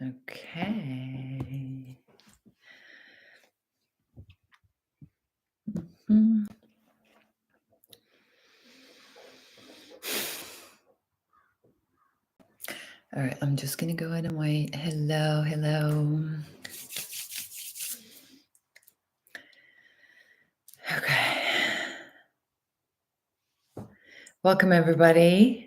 Okay. Mhm. All right, I'm just going to go ahead and wait. Hello, hello. Okay. Welcome, everybody.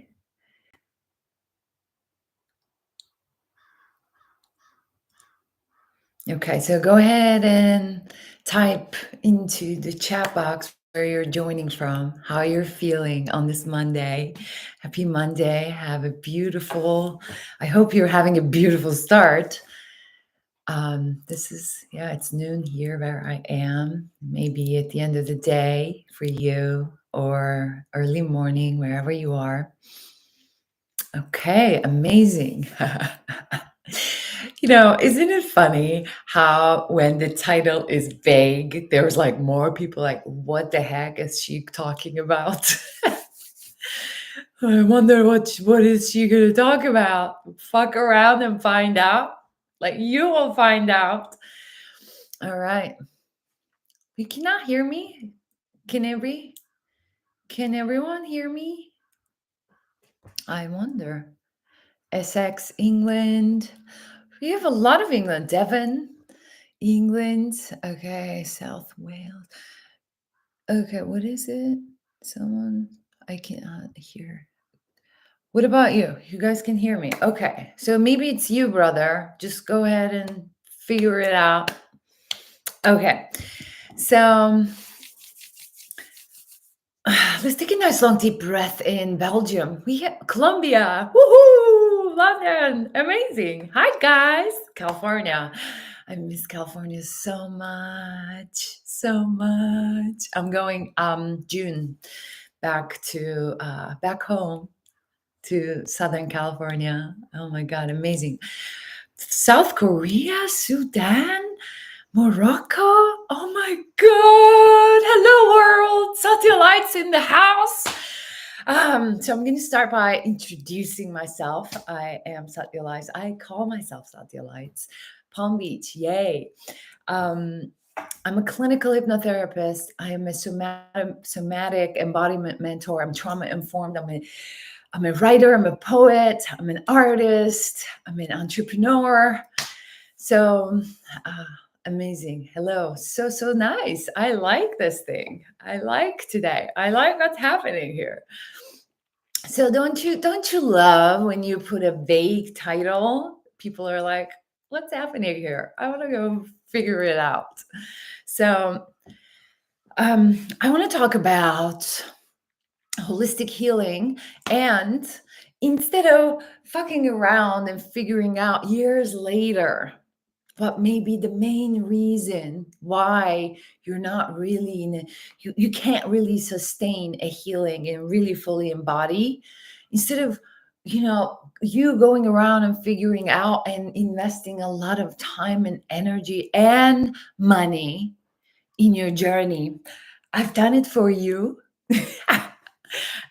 Okay, so go ahead and type into the chat box where you're joining from, how you're feeling on this Monday. Happy Monday. Have a beautiful, I hope you're having a beautiful start. It's noon here where I am, maybe at the end of the day for you or early morning, wherever you are. Okay, amazing. Isn't it funny how when the title is vague, there's like more people like, what the heck is she talking about? I wonder what is she gonna talk about? Fuck around and find out. Like you will find out. All right. You cannot hear me? Can everyone hear me? I wonder. Essex, England. We have a lot of England. Devon, England. Okay, South Wales. Okay, what is it? Someone I cannot hear. What about you? You guys can hear me. Okay, so maybe it's you, brother. Just go ahead and figure it out. Okay, so let's take a nice long deep breath in Belgium. We have Colombia. Woohoo! London. Amazing. Hi guys. California. I miss California so much. So much. I'm going June back home to Southern California. Oh my god, amazing. South Korea, Sudan, Morocco? Oh my God. Hello, world. Satya Lights in the house. So I'm going to start by introducing myself. I am Satya Lights. I call myself Satya Lights. Palm Beach. Yay. I'm a clinical hypnotherapist. I am a somatic embodiment mentor. I'm trauma informed. I'm a writer. I'm a poet. I'm an artist. I'm an entrepreneur. So amazing. Hello. So nice. I like this thing. I like today. I like what's happening here. So don't you love when you put a vague title? People are like, what's happening here? I want to go figure it out. So I want to talk about holistic healing, and instead of fucking around and figuring out years later what may be the main reason why you're not really you can't really sustain a healing and really fully embody, instead of you going around and figuring out and investing a lot of time and energy and money in your journey, I've done it for you.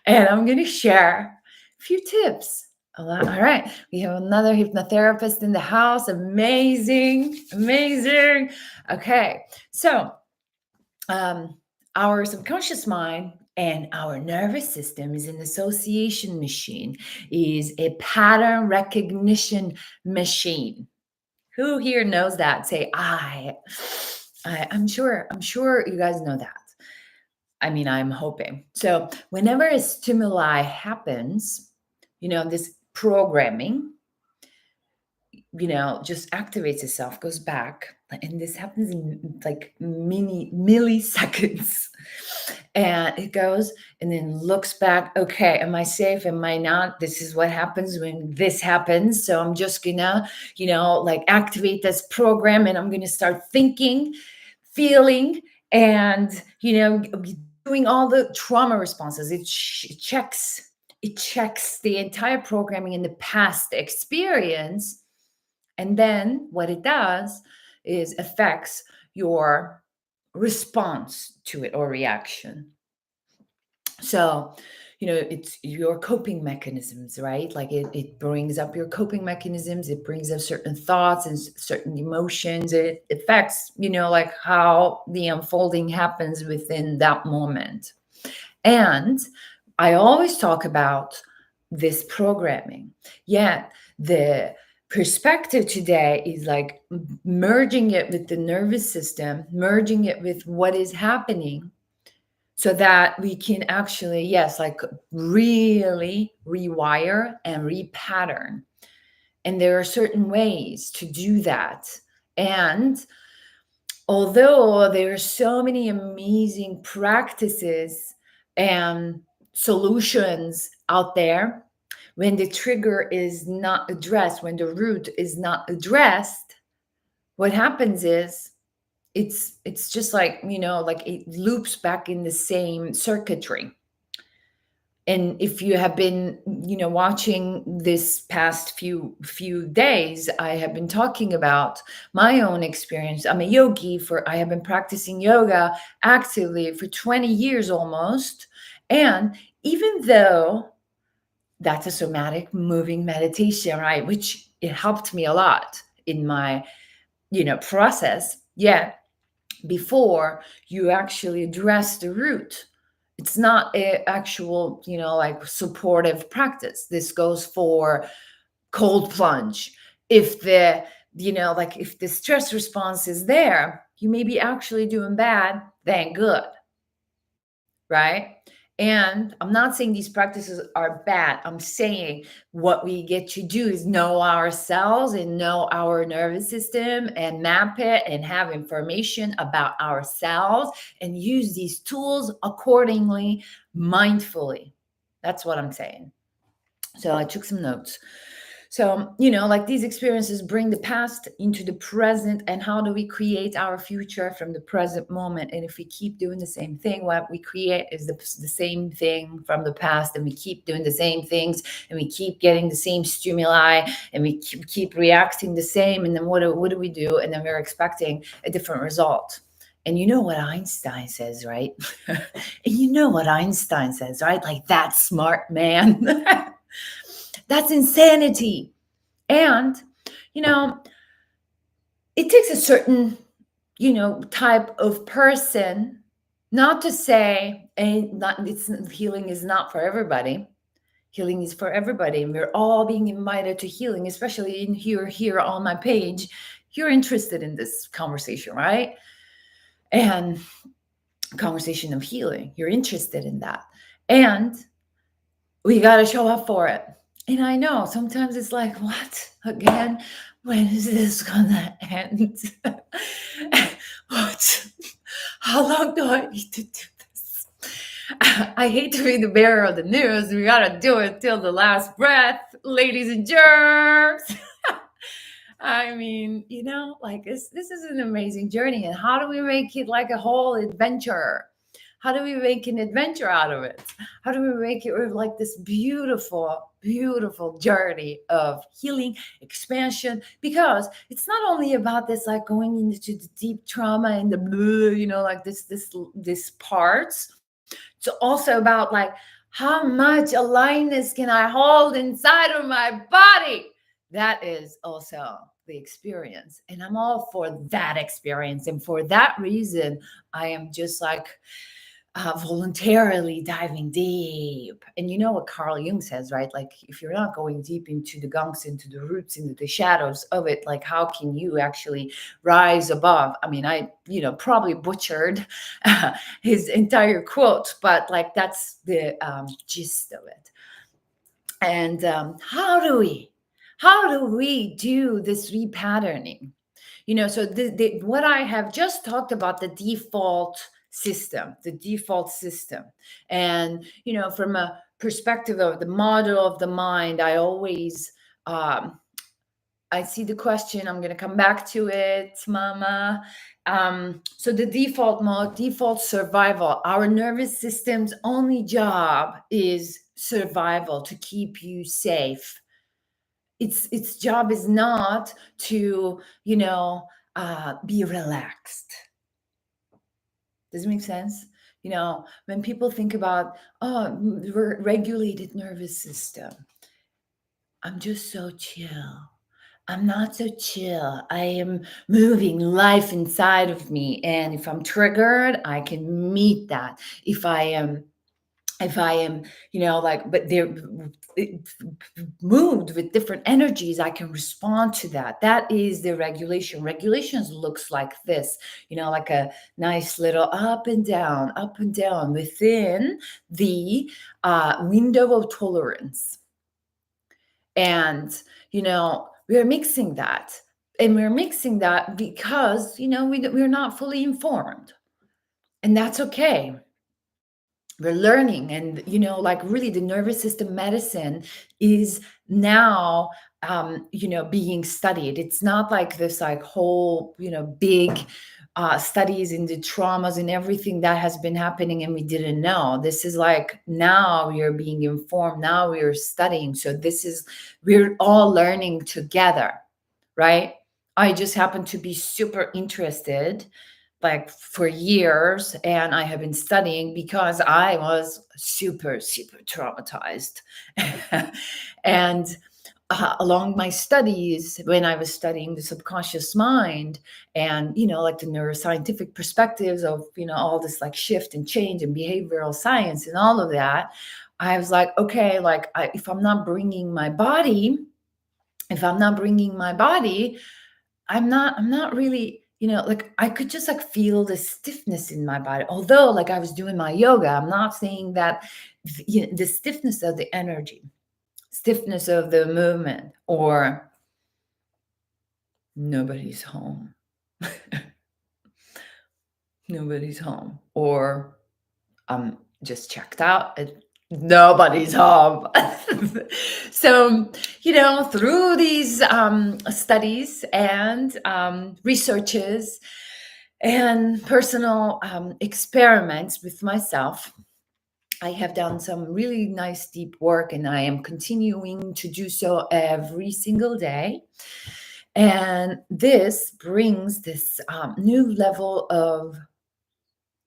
And I'm going to share a few tips. All right. We have another hypnotherapist in the house. Amazing. Amazing. Okay. So, our subconscious mind and our nervous system is an association machine, is a pattern recognition machine. Who here knows that? Say I'm sure you guys know that. I mean, I'm hoping. So whenever a stimuli happens, this programming, just activates itself, goes back. And this happens in like milliseconds. And it goes and then looks back. Okay, am I safe? Am I not? This is what happens when this happens. So I'm just gonna, like activate this program, and I'm gonna start thinking, feeling, and, doing all the trauma responses. It checks the entire programming in the past experience. And then what it does is affects your response to it or reaction. So, it's your coping mechanisms, right? Like it brings up your coping mechanisms, it brings up certain thoughts and certain emotions. It affects, like how the unfolding happens within that moment. And I always talk about this programming. Yet the perspective today is like merging it with the nervous system, merging it with what is happening so that we can actually, yes, like really rewire and repattern. And there are certain ways to do that. And although there are so many amazing practices and solutions out there, when the trigger is not addressed, when the root is not addressed, what happens is it's just like, like it loops back in the same circuitry. And if you have been, watching this past few days, I have been talking about my own experience. I'm a yogi. I have been practicing yoga actively for 20 years almost. And even though that's a somatic moving meditation, right, which it helped me a lot in my, process, yeah, before you actually address the root, it's not a actual, like supportive practice. This goes for cold plunge. If the, like if the stress response is there, you may be actually doing bad than good, right? And I'm not saying these practices are bad. I'm saying what we get to do is know ourselves and know our nervous system and map it and have information about ourselves and use these tools accordingly, mindfully. That's what I'm saying. So I took some notes. So, like these experiences bring the past into the present, and how do we create our future from the present moment? And if we keep doing the same thing, what we create is the same thing from the past, and we keep doing the same things, and we keep getting the same stimuli, and we keep reacting the same. And then what do we do? And then we're expecting a different result. And you know what Einstein says, right? And you know what Einstein says, right? Like, that smart man. That's insanity. And, you know, it takes a certain, type of person, not to say, and not, healing is not for everybody. Healing is for everybody. And we're all being invited to healing, especially in here on my page. You're interested in this conversation, right? And conversation of healing. You're interested in that. And we got to show up for it. And I know sometimes it's like, what again? When is this gonna end? What? How long do I need to do this? I hate to be the bearer of the news. We gotta do it till the last breath, ladies and germs. I mean, like this is an amazing journey. And how do we make it like a whole adventure? How do we make an adventure out of it? How do we make it like this beautiful, beautiful journey of healing, expansion? Because it's not only about this, like going into the deep trauma and the blue, like this parts. It's also about like, how much aliveness can I hold inside of my body? That is also the experience. And I'm all for that experience. And for that reason, I am just like, voluntarily diving deep. And you know what Carl Jung says, right? Like, if you're not going deep into the gunks, into the roots, into the shadows of it, like, how can you actually rise above? I mean, I, probably butchered his entire quote, but like, that's the gist of it. And how do we do this repatterning? So what I have just talked about, the default system. And, from a perspective of the model of the mind, I always, I see the question. I'm going to come back to it, mama. So the default mode, default survival, our nervous system's only job is survival, to keep you safe. Its job is not to, be relaxed. Does it make sense? When people think about, oh, regulated nervous system, I'm just so chill. I'm not so chill. I am moving life inside of me. And if I'm triggered, I can meet that. If I am if I am, like, but they're moved with different energies, I can respond to that. That is the regulation. Regulations looks like this, like a nice little up and down within the window of tolerance. And, we're mixing that. And we're mixing that because, we're not fully informed. And that's okay. We're learning. And like, really, the nervous system medicine is now being studied. It's not like this, like, whole, big studies in the traumas and everything that has been happening and we didn't know. This is like, now we are being informed, now we are studying. So we're all learning together, right? I just happen to be super interested, like, for years, and I have been studying because I was super, super traumatized. And along my studies, when I was studying the subconscious mind and, like, the neuroscientific perspectives of, all this, like, shift and change and behavioral science and all of that, I was like, okay, like, if I'm not bringing my body, I'm not really, like, I could just, like, feel the stiffness in my body. Although, like, I was doing my yoga, I'm not saying that, the stiffness of the energy, stiffness of the movement, or nobody's home. Nobody's home. Or I'm just checked out. Nobody's home. So, through these studies and researches and personal experiments with myself, I have done some really nice deep work, and I am continuing to do so every single day. And this brings this new level of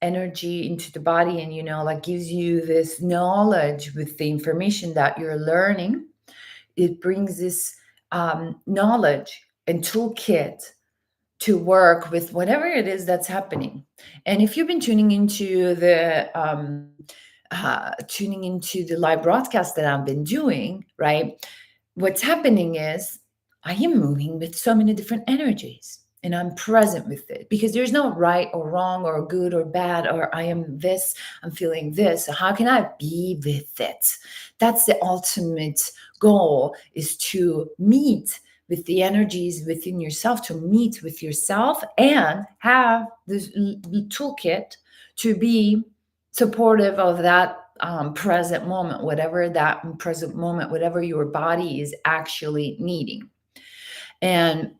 energy into the body, and, like, gives you this knowledge with the information that you're learning. It brings this knowledge and toolkit to work with whatever it is that's happening. And if you've been tuning into the live broadcast that I've been doing, right, what's happening is I am moving with so many different energies, and I'm present with it, because there's no right or wrong or good or bad, or I am this, I'm feeling this. So how can I be with it? That's the ultimate goal, is to meet with the energies within yourself, to meet with yourself and have this toolkit to be supportive of that present moment, whatever your body is actually needing. And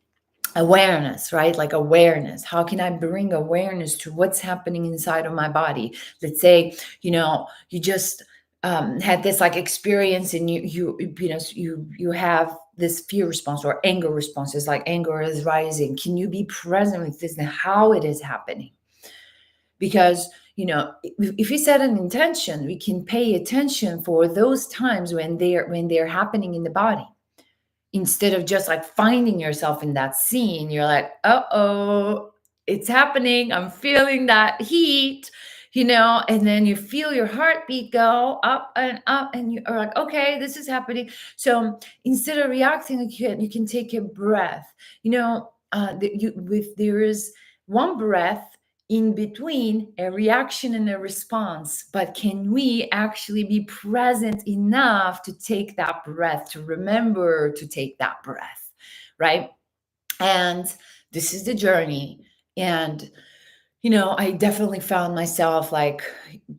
awareness, right? Like, awareness. How can I bring awareness to what's happening inside of my body? Let's say, you just had this, like, experience, and you have this fear response or anger response. It's like anger is rising. Can you be present with this and how it is happening? Because, if we set an intention, we can pay attention for those times when they're happening in the body. Instead of just, like, finding yourself in that scene, you're like, uh-oh, it's happening. I'm feeling that heat, and then you feel your heartbeat go up and up, and you are like, okay, this is happening. So instead of reacting, you can take a breath. There is one breath in between a reaction and a response. But can we actually be present enough to take that breath, to remember to take that breath, right? And this is the journey. And, I definitely found myself, like,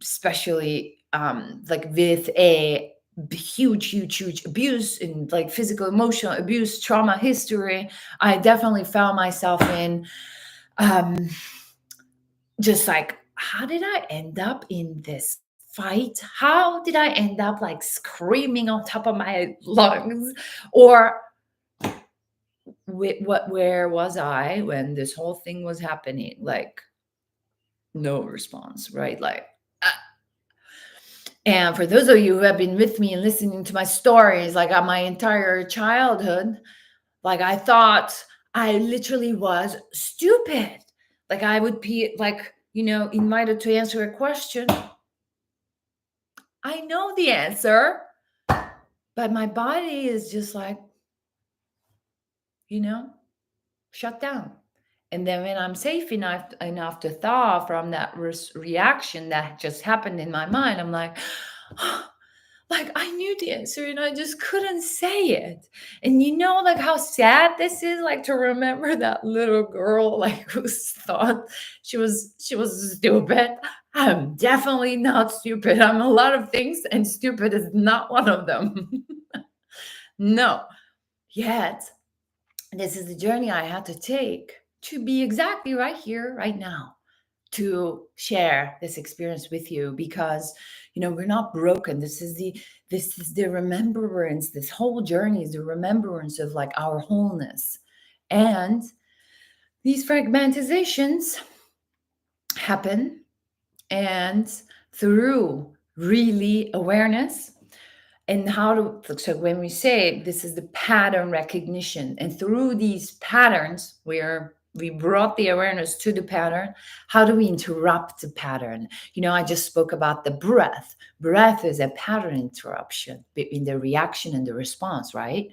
especially like, with a huge abuse, and, like, physical, emotional abuse, trauma history. I definitely found myself in just like, how did I end up in this fight? How did I end up, like, screaming on top of my lungs? Or where was I when this whole thing was happening? Like, no response, right? Like, And for those of you who have been with me and listening to my stories, like my entire childhood, like I thought I literally was stupid. Like I would be like, invited to answer a question. I know the answer, but my body is just like, you know, shut down. And then when I'm safe enough to thaw from that reaction that just happened in my mind, I'm like, like I knew the answer and I just couldn't say it. And like how sad this is, like to remember that little girl, like who thought she was stupid. I'm definitely not stupid. I'm a lot of things, and stupid is not one of them. No, yet this is the journey I had to take to be exactly right here, right now, to share this experience with you, because we're not broken. This is the remembrance. This whole journey is the remembrance of like our wholeness. And these fragmentizations happen, and through really awareness, and so when we say this is the pattern recognition, and through these patterns where we brought the awareness to the pattern, how do we interrupt the pattern? I just spoke about the breath is a pattern interruption between the reaction and the response, right?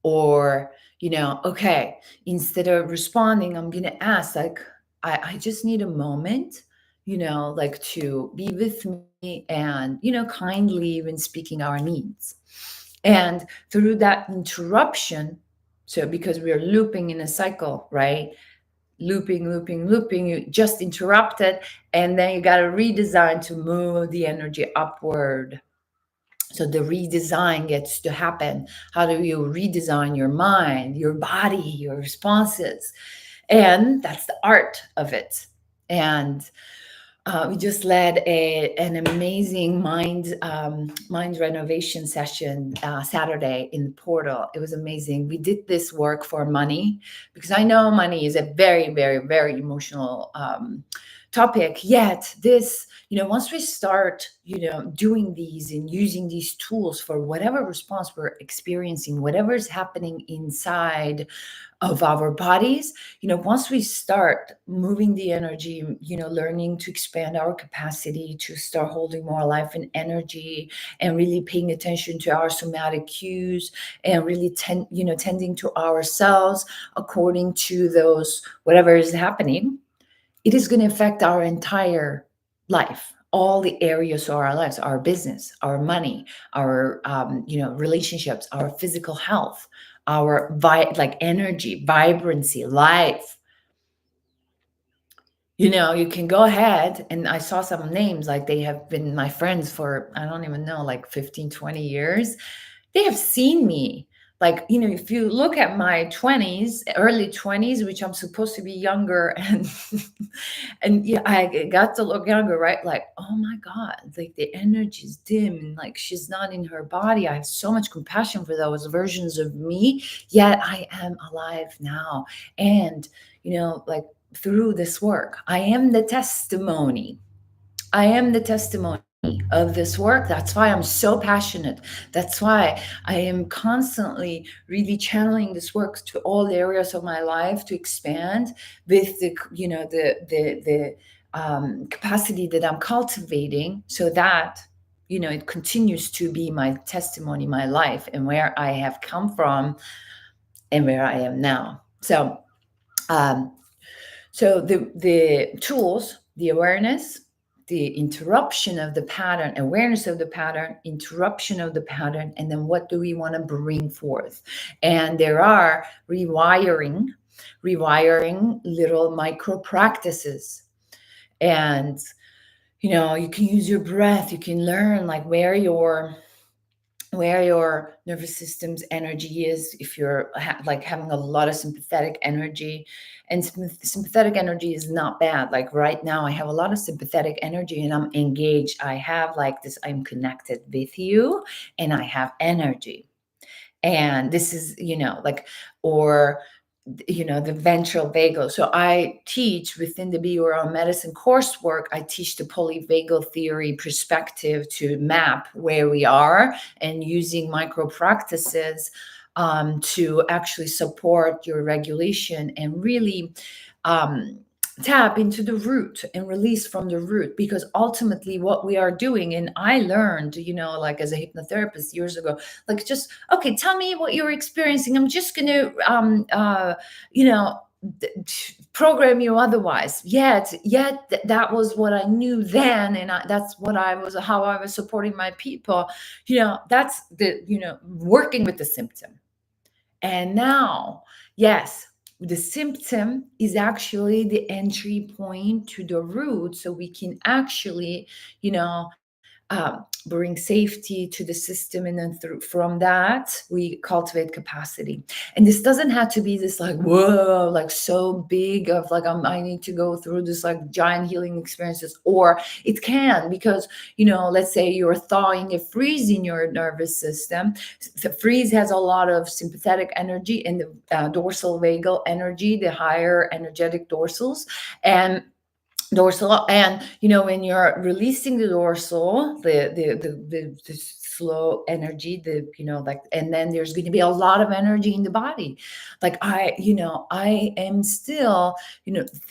Or okay, instead of responding, I'm gonna ask, like, I just need a moment, like to be with me, and kindly when speaking our needs. And through that interruption, so because we are looping in a cycle, right? Looping, you just interrupted, and then you got to redesign to move the energy upward. So the redesign gets to happen. How do you redesign your mind, your body, your responses? And that's the art of it. And we just led an amazing mind renovation session Saturday in the portal. It was amazing. We did this work for money, because I know money is a very, very, very emotional topic. Yet this, once we start, doing these and using these tools for whatever response we're experiencing, whatever is happening inside of our bodies, once we start moving the energy, learning to expand our capacity to start holding more life and energy, and really paying attention to our somatic cues, and really tending to ourselves according to those whatever is happening, it is going to affect our entire life, all the areas of our lives, our business, our money, our relationships, our physical health, our like energy, vibrancy, life. You can go ahead, and I saw some names, like they have been my friends for, I don't even know, like 15, 20 years. They have seen me. Like, if you look at my 20s, early 20s, which I'm supposed to be younger, and and yeah, I got to look younger, right? Like, oh my God, like the energy is dim, and like she's not in her body. I have so much compassion for those versions of me, yet I am alive now. And, like through this work, I am the testimony. I am the testimony of this work. That's why I'm so passionate. That's why I am constantly really channeling this work to all areas of my life to expand with the capacity that I'm cultivating, so that it continues to be my testimony, my life, and where I have come from and where I am now. Um, so the tools, the awareness, the interruption of the pattern, awareness of the pattern, interruption of the pattern, and then what do we want to bring forth? And there are rewiring little micro practices. And you can use your breath. You can learn like where your nervous system's energy is, if you're like having a lot of sympathetic energy. And sympathetic energy is not bad. Like right now I have a lot of sympathetic energy and I'm engaged. I have like this, I'm connected with you and I have energy. And this is like, or the ventral vagal. So I teach within the behavioral medicine coursework, I teach the polyvagal theory perspective to map where we are, and using micro practices to actually support your regulation and really um, tap into the root and release from the root. Because ultimately what we are doing, and I learned, like as a hypnotherapist years ago, like, just, okay, tell me what you're experiencing, I'm just going to you know program you otherwise. Yet that was what I knew then, and that's what I was, how I was supporting my people. That's the, working with the symptom. And now, yes, the symptom is actually the entry point to the root, so we can actually, you know, bring safety to the system, and then from that we cultivate capacity. And this doesn't have to be this like whoa, like so big of like I need to go through this like giant healing experiences, or it can, because let's say you're thawing a freeze in your nervous system. The freeze has a lot of sympathetic energy and the dorsal vagal energy, the higher energetic dorsals, and dorsal. And when you're releasing the dorsal, the slow energy, the like, and then there's going to be a lot of energy in the body. Like I am still,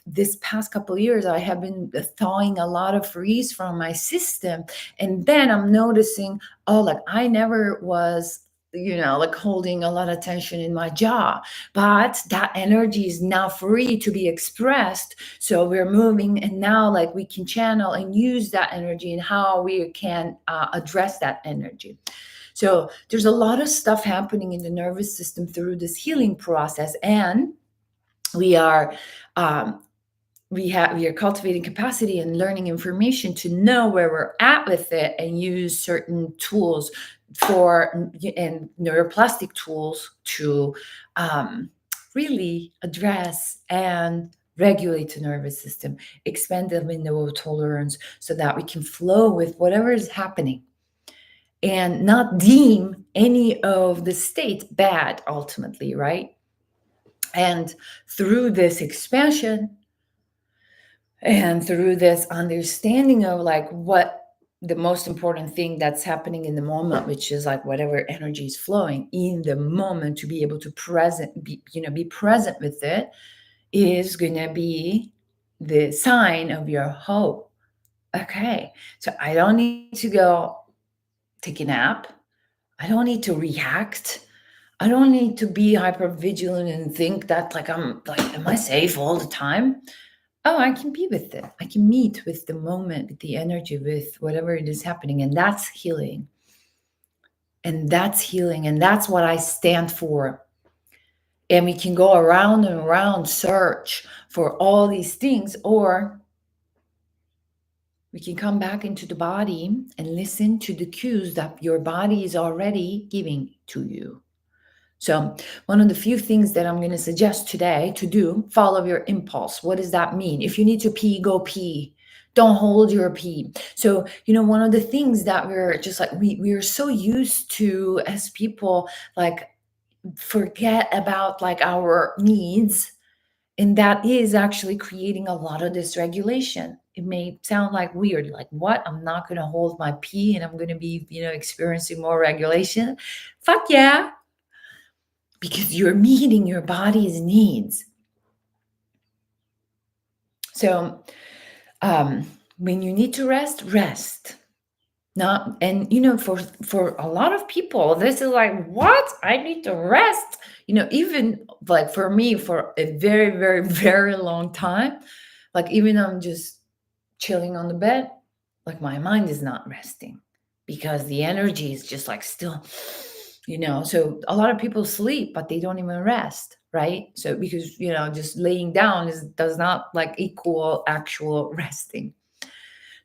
this past couple of years I have been thawing a lot of freeze from my system. And then I'm noticing, oh, like I never was, like holding a lot of tension in my jaw, but that energy is now free to be expressed. So we're moving, and now like we can channel and use that energy, and how we can address that energy. So there's a lot of stuff happening in the nervous system through this healing process, and we are um, we are cultivating capacity and learning information to know where we're at with it, and use certain tools and neuroplastic tools to really address and regulate the nervous system, expand the window of tolerance, so that we can flow with whatever is happening, and not deem any of the state bad ultimately, right? And through this expansion, and through this understanding of like what the most important thing that's happening in the moment, which is like whatever energy is flowing in the moment, to be able to be present with it, is going to be the sign of your hope. Okay, so I don't need to go take a nap. I don't need to react. I don't need to be hyper vigilant and think that like I'm like, am I safe all the time? Oh, I can be with it. I can meet with the moment, with the energy, with whatever it is happening. And that's healing. And that's healing. And that's what I stand for. And we can go around and around, search for all these things, or we can come back into the body and listen to the cues that your body is already giving to you. So, one of the few things that I'm going to suggest today to do, follow your impulse. What does that mean? If you need to pee, go pee. Don't hold your pee. So, one of the things that we're just like, we're so used to as people, like, forget about like our needs. And that is actually creating a lot of dysregulation. It may sound like weird, like, what? I'm not going to hold my pee and I'm going to be, experiencing more regulation. Fuck yeah, because you're meeting your body's needs. So when you need to rest, rest. Not, and for a lot of people, this is like, what? I need to rest. Even like for me, for a very, very, very long time, like even I'm just chilling on the bed, like my mind is not resting, because the energy is just like still, so a lot of people sleep but they don't even rest, right? So because just laying down does not like equal actual resting.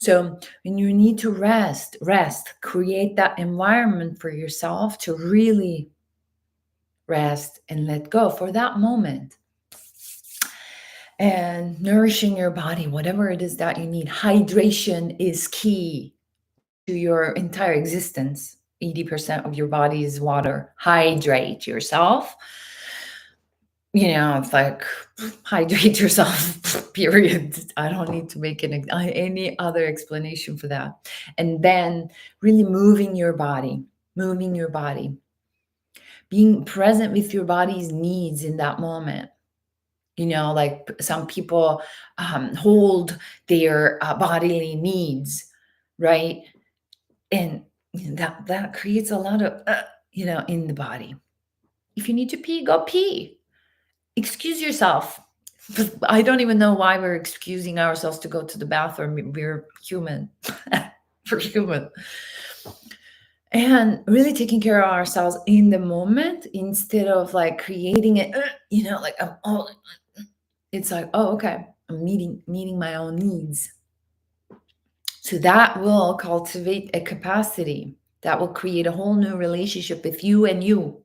So when you need to rest, create that environment for yourself to really rest and let go for that moment. And nourishing your body, whatever it is that you need. Hydration is key to your entire existence. 80% of your body is water. Hydrate yourself. It's like hydrate yourself, period. I don't need to make any other explanation for that. And then really moving your body, being present with your body's needs in that moment. Like some people hold their bodily needs, right? And that creates a lot of, in the body. If you need to pee, go pee. Excuse yourself. I don't even know why we're excusing ourselves to go to the bathroom. We're human. We're human. And really taking care of ourselves in the moment instead of like creating it, like it's like, oh, okay, I'm meeting my own needs. So that will cultivate a capacity that will create a whole new relationship with you and you.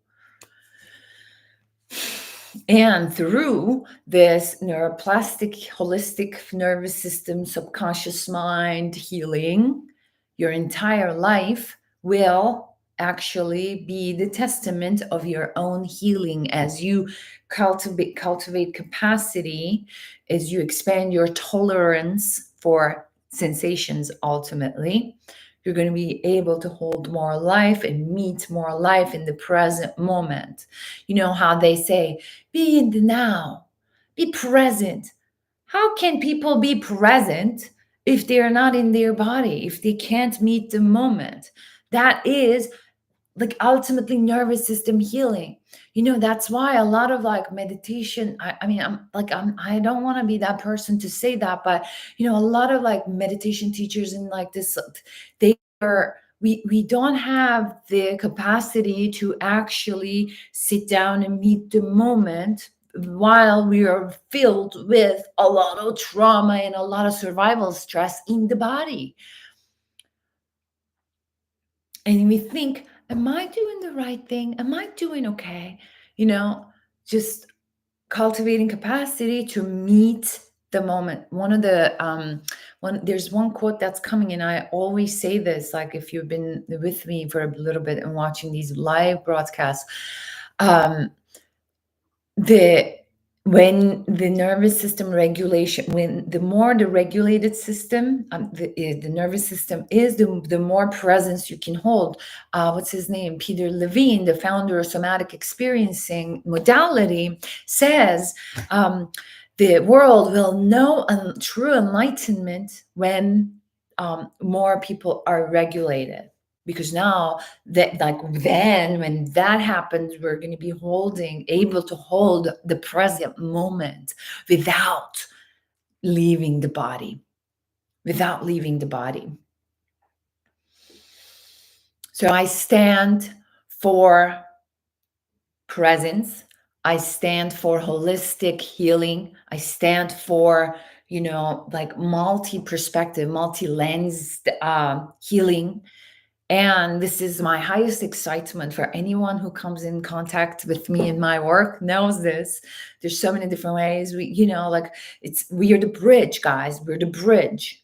And through this neuroplastic, holistic nervous system, subconscious mind healing, your entire life will actually be the testament of your own healing as you cultivate capacity, as you expand your tolerance for sensations. Ultimately, you're going to be able to hold more life and meet more life in the present moment. You know how they say, be in the now, be present. How can people be present if they're not in their body, if they can't meet the moment? That is like ultimately nervous system healing. That's why a lot of like meditation, I mean, I don't want to be that person to say that, but a lot of like meditation teachers and like this, they are, we don't have the capacity to actually sit down and meet the moment while we are filled with a lot of trauma and a lot of survival stress in the body. And we think, am I doing the right thing? Am I doing okay? Just cultivating capacity to meet the moment. There's one quote that's coming, and I always say this, like if you've been with me for a little bit and watching these live broadcasts, um, the when the nervous system regulation, when the more the regulated system, the nervous system is, the more presence you can hold. What's his name? Peter Levine, the founder of somatic experiencing modality, says the world will know true enlightenment when more people are regulated. Because now that, like, then when that happens, we're going to be able to hold the present moment without leaving the body, So I stand for presence. I stand for holistic healing. I stand for, like multi-perspective, multi-lensed healing. And this is my highest excitement. For anyone who comes in contact with me in my work knows this. There's so many different ways. We are the bridge, guys. We're the bridge.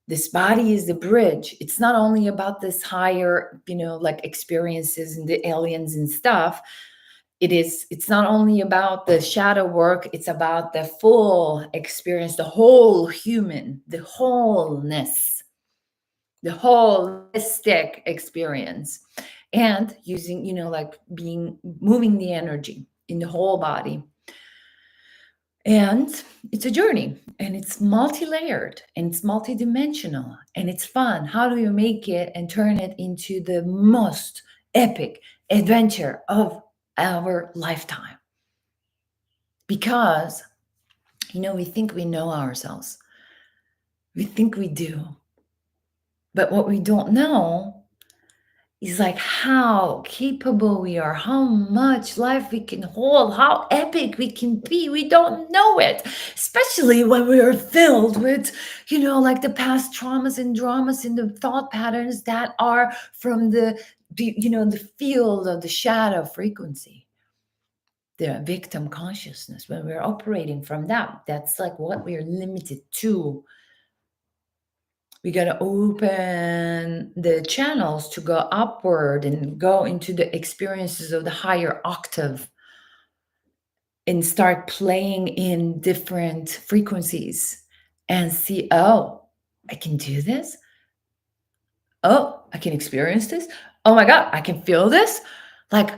This body is the bridge. It's not only about this higher, like experiences and the aliens and stuff. It's not only about the shadow work. It's about the full experience, the whole human, the wholeness, the holistic experience, and using, like moving the energy in the whole body. And it's a journey, and it's multi-layered, and it's multi-dimensional, and it's fun. How do you make it and turn it into the most epic adventure of our lifetime? Because we think we know ourselves. We think we do. But what we don't know is like how capable we are, how much life we can hold, how epic we can be. We don't know it, especially when we are filled with, like the past traumas and dramas and the thought patterns that are from the field of the shadow frequency, the victim consciousness. When we're operating from that's like what we're limited to. We got to open the channels to go upward and go into the experiences of the higher octave. and start playing in different frequencies and see, oh, I can do this. Oh, I can experience this. Oh my God, I can feel this. Like,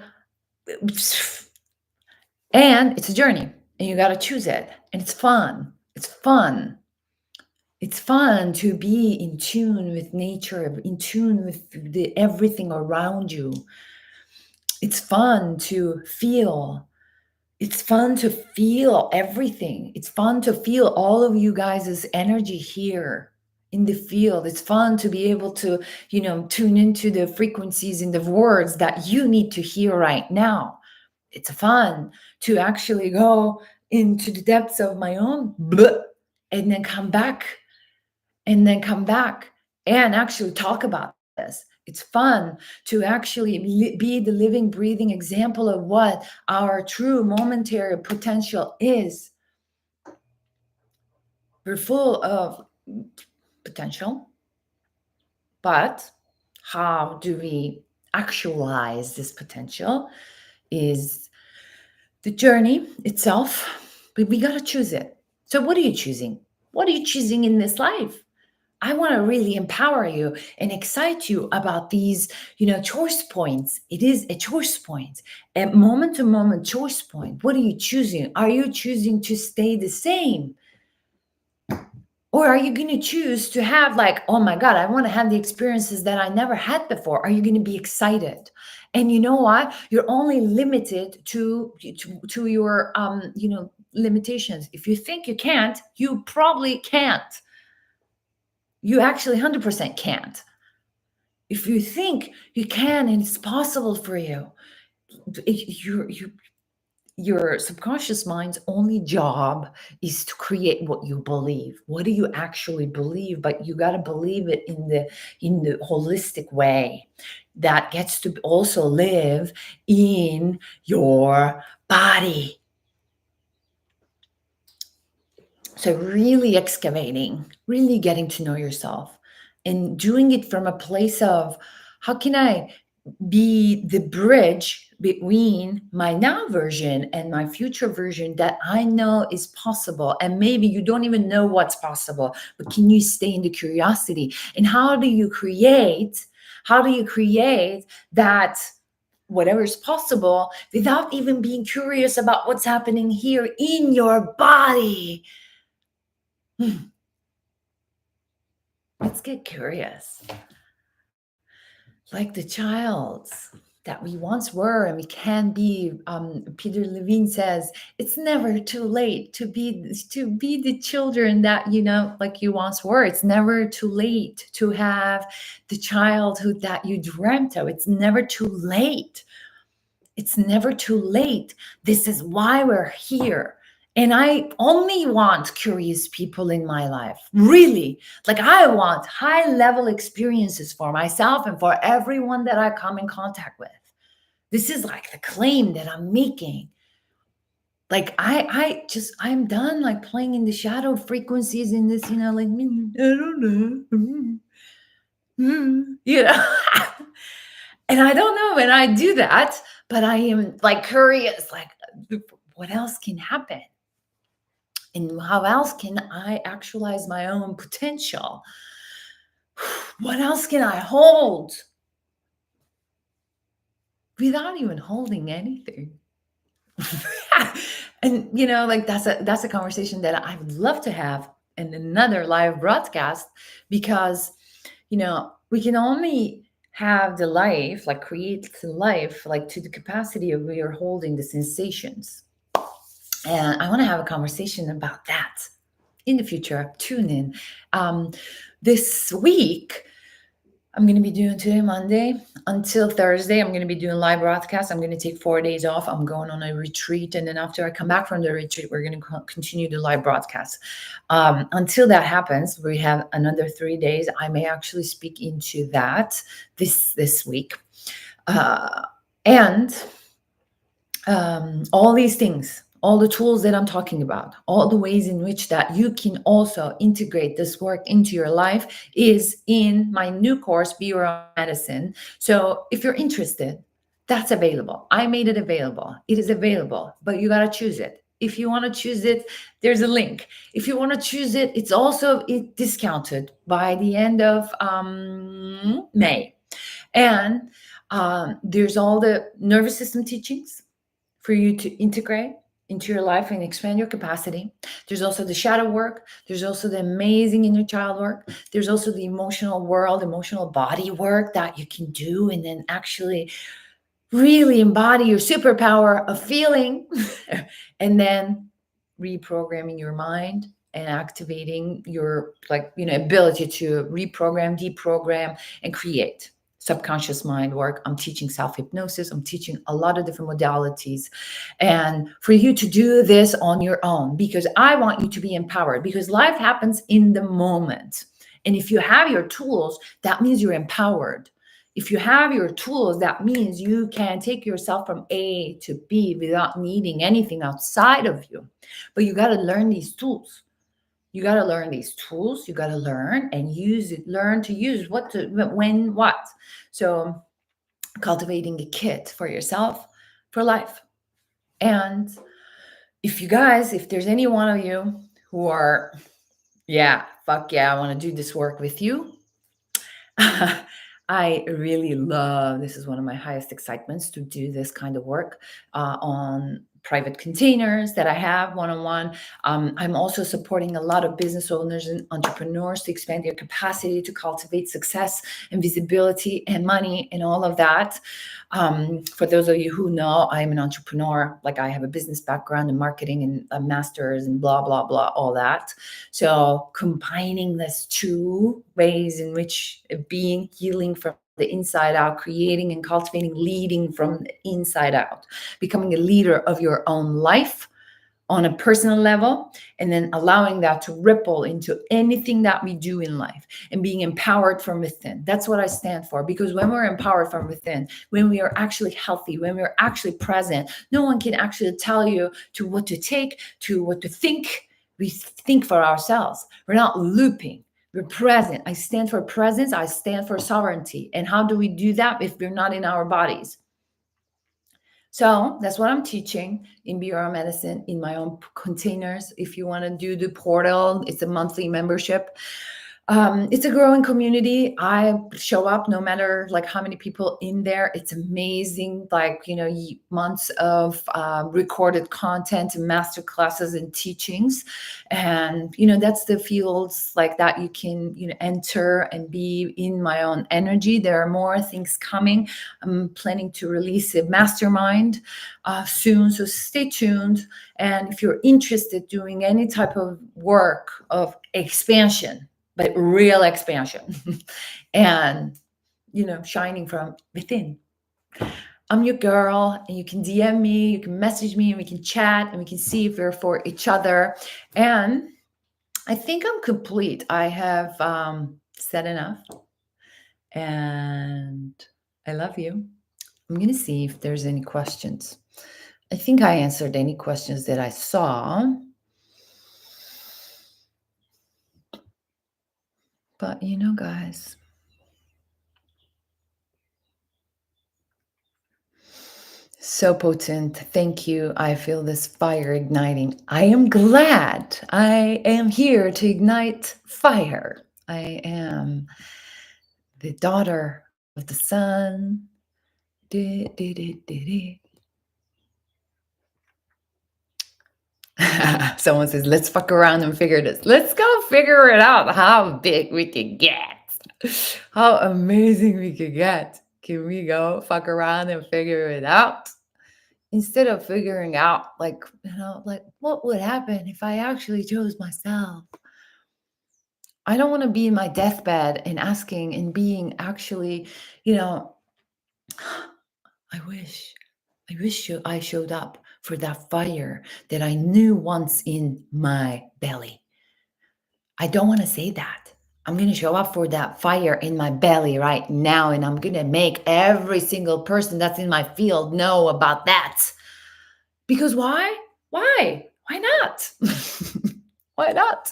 and it's a journey and you got to choose it. And it's fun. It's fun. It's fun to be in tune with nature, in tune with everything around you. It's fun to feel. It's fun to feel everything. It's fun to feel all of you guys' energy here in the field. It's fun to be able to, tune into the frequencies and the words that you need to hear right now. It's fun to actually go into the depths of my own and then come back and actually talk about this. It's fun to actually be the living, breathing example of what our true momentary potential is. We're full of potential, but how do we actualize this potential is the journey itself, but we got to choose it. So what are you choosing? What are you choosing in this life? I want to really empower you and excite you about these, choice points. It is a choice point, a moment to moment choice point. What are you choosing? Are you choosing to stay the same? Or are you going to choose to have like, oh my God, I want to have the experiences that I never had before? Are you going to be excited? And you know what? You're only limited to your limitations. If you think you can't, you probably can't. You actually 100% can't. If you think you can and it's possible for you, your subconscious mind's only job is to create what you believe. What do you actually believe? But you got to believe it in the holistic way that gets to also live in your body. So really excavating, really getting to know yourself and doing it from a place of how can I be the bridge between my now version and my future version that I know is possible. And maybe you don't even know what's possible, but can you stay in the curiosity? And how do you create that whatever is possible without even being curious about what's happening here in your body? Let's get curious. Like the child that we once were and we can be. Peter Levine says it's never too late to be the children that like you once were. It's never too late to have the childhood that you dreamt of. It's never too late. It's never too late. This is why we're here. And I only want curious people in my life. Really. Like I want high level experiences for myself and for everyone that I come in contact with. This is like the claim that I'm making. Like I'm done like playing in the shadow frequencies in this, like, I don't know. And I don't know when I do that, but I am like curious, like what else can happen? And how else can I actualize my own potential? What else can I hold without even holding anything? And like that's a conversation that I would love to have in another live broadcast, because we can only have the life, like create the life, like to the capacity of we are holding the sensations. And I want to have a conversation about that in the future. Tune in. This week, I'm going to be doing today, Monday, until Thursday. I'm going to be doing live broadcasts. I'm going to take 4 days off. I'm going on a retreat. And then after I come back from the retreat, we're going to continue the live broadcasts. Until that happens, we have another 3 days. I may actually speak into that this week. And all these things, all the tools that I'm talking about, all the ways in which that you can also integrate this work into your life is in my new course, Be Your Own Medicine. So if you're interested, That's available. I made it available. It is available, but you got to choose it. If you want to choose it, there's a link. If you want to choose it, it's also discounted by the end of May. And there's all the nervous system teachings for you to integrate into your life and expand your capacity. There's also the shadow work. There's also the amazing inner child work. There's also the emotional world, emotional body work that you can do and then actually really embody your superpower of feeling and then reprogramming your mind and activating your ability to reprogram, deprogram, and create subconscious mind work. I'm teaching self-hypnosis. I'm teaching a lot of different modalities. And for you to do this on your own, because I want you to be empowered, because life happens in the moment. And if you have your tools, that means you're empowered. If you have your tools, that means you can take yourself from A to B without needing anything outside of you. But you got to learn these tools. You got to learn these tools. You got to learn and use it. Learn to use what to, when, what. So cultivating a kit for yourself for life. And if there's any one of you who are, fuck yeah, I want to do this work with you. I really love, this is one of my highest excitements, to do this kind of work on private containers that I have one-on-one. I'm also supporting a lot of business owners and entrepreneurs to expand their capacity to cultivate success and visibility and money and all of that. For those of you who know, I'm an entrepreneur. Like, I have a business background in marketing and a master's and blah, blah, blah, all that. So combining these two ways in which being healing from the inside out, creating and cultivating, leading from the inside out, becoming a leader of your own life on a personal level, and then allowing that to ripple into anything that we do in life, and being empowered from within. That's what I stand for, because when we're empowered from within, when we are actually healthy, when we're actually present, no one can actually tell you to what to take, to what to think. We think for ourselves. We're not looping. We're present. I stand for presence. I stand for sovereignty. And how do we do that if we're not in our bodies? So that's what I'm teaching in BR Medicine in my own containers. If you want to do the portal, it's a monthly membership. It's a growing community. I show up no matter like how many people in there. It's amazing, months of recorded content and master classes and teachings. And, that's the fields like that you can, enter and be in my own energy. There are more things coming. I'm planning to release a mastermind soon, so stay tuned. And if you're interested doing any type of work of expansion, but real expansion and, shining from within, I'm your girl, and you can DM me, you can message me, and we can chat, and we can see if we're for each other. And I think I'm complete. I have said enough, and I love you. I'm going to see if there's any questions. I think I answered any questions that I saw. But, guys, so potent. Thank you. I feel this fire igniting. I am glad I am here to ignite fire. I am the daughter of the sun. Someone says, let's fuck around and figure this. Let's go figure it out, how big we can get. How amazing we could get. Can we go fuck around and figure it out? Instead of figuring out, what would happen if I actually chose myself? I don't want to be in my deathbed and asking and being actually, I wish I showed up for that fire that I knew once in my belly. I don't want to say that. I'm going to show up for that fire in my belly right now, and I'm going to make every single person that's in my field know about that. Because why? Why not? Why not?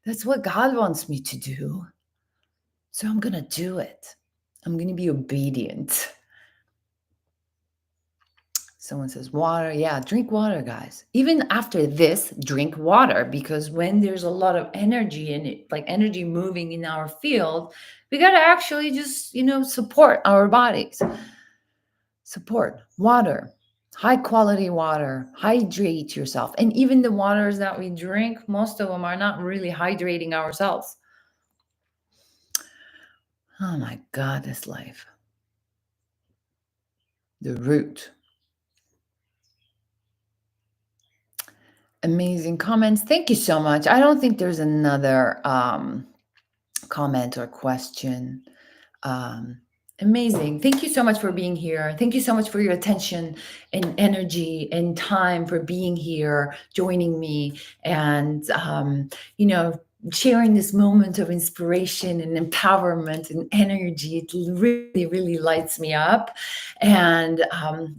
That's what God wants me to do. So I'm going to do it. I'm going to be obedient. Someone says water. Yeah, drink water, guys. Even after this, drink water, because when there's a lot of energy in it, like energy moving in our field, we got to actually just, support our bodies. Support water, high quality water, hydrate yourself. And even the waters that we drink, most of them are not really hydrating ourselves. Oh my God, this life. The root. Amazing comments. Thank you so much. I don't think there's another comment or question. Um, Amazing. Thank you so much for being here. Thank you so much for your attention and energy and time for being here, joining me, and sharing this moment of inspiration and empowerment and energy. It really, really lights me up. And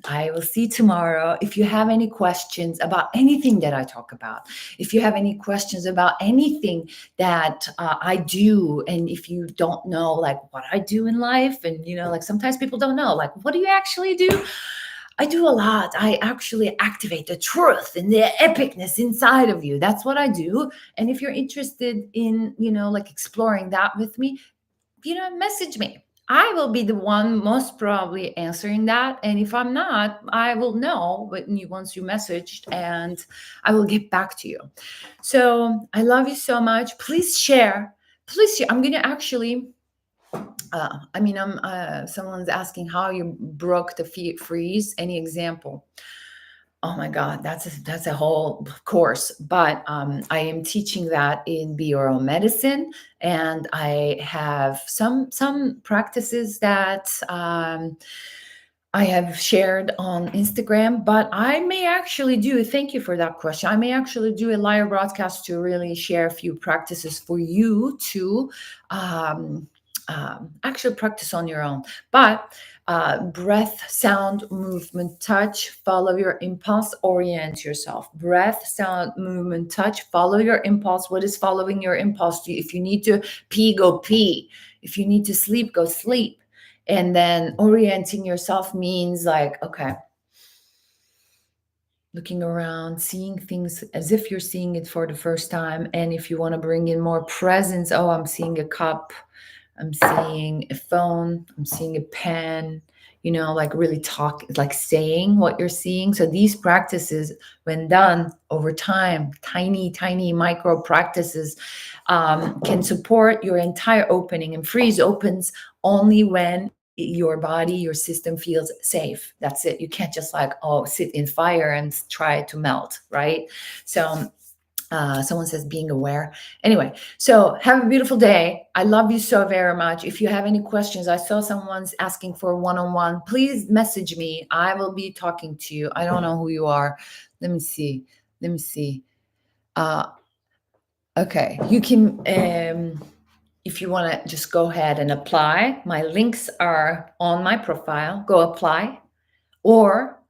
I will see you tomorrow. If you have any questions about anything that I talk about, if you have any questions about anything that I do, and if you don't know like what I do in life, and like sometimes people don't know like what do you actually do. I do a lot. I actually activate the truth and the epicness inside of you. That's what I do. And if you're interested in, like exploring that with me, message me. I will be the one most probably answering that. And if I'm not, I will know once you messaged, and I will get back to you. So I love you so much. Please share. Please share. I'm going to actually someone's asking how you broke the freeze. Any example? Oh my God, that's a whole course. But I am teaching that in behavioral medicine, and I have some practices that I have shared on Instagram. But I may actually do. Thank you for that question. I may actually do a live broadcast to really share a few practices for you to actually practice on your own. But breath, sound, movement, touch, follow your impulse, orient yourself. Breath, sound, movement, touch, follow your impulse. What is following your impulse? If you need to pee, go pee. If you need to sleep, go sleep. And then orienting yourself means like, okay, looking around, seeing things as if you're seeing it for the first time. And if you want to bring in more presence, oh, I'm seeing a cup, I'm seeing a phone, I'm seeing a pen, like really like saying what you're seeing. So these practices, when done over time, tiny, tiny micro practices, can support your entire opening. And freeze opens only when your body, your system feels safe. That's it. You can't just like, sit in fire and try to melt, right? So someone says being aware. Anyway, so have a beautiful day. I love you so very much. If you have any questions, I saw someone's asking for a one-on-one. Please message me. I will be talking to you. I don't know who you are. Let me see. Okay, you can, if you want to just go ahead and apply. My links are on my profile. Go apply or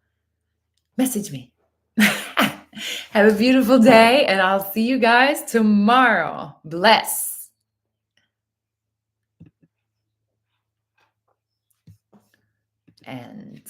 message me. Have a beautiful day, and I'll see you guys tomorrow. Bless. And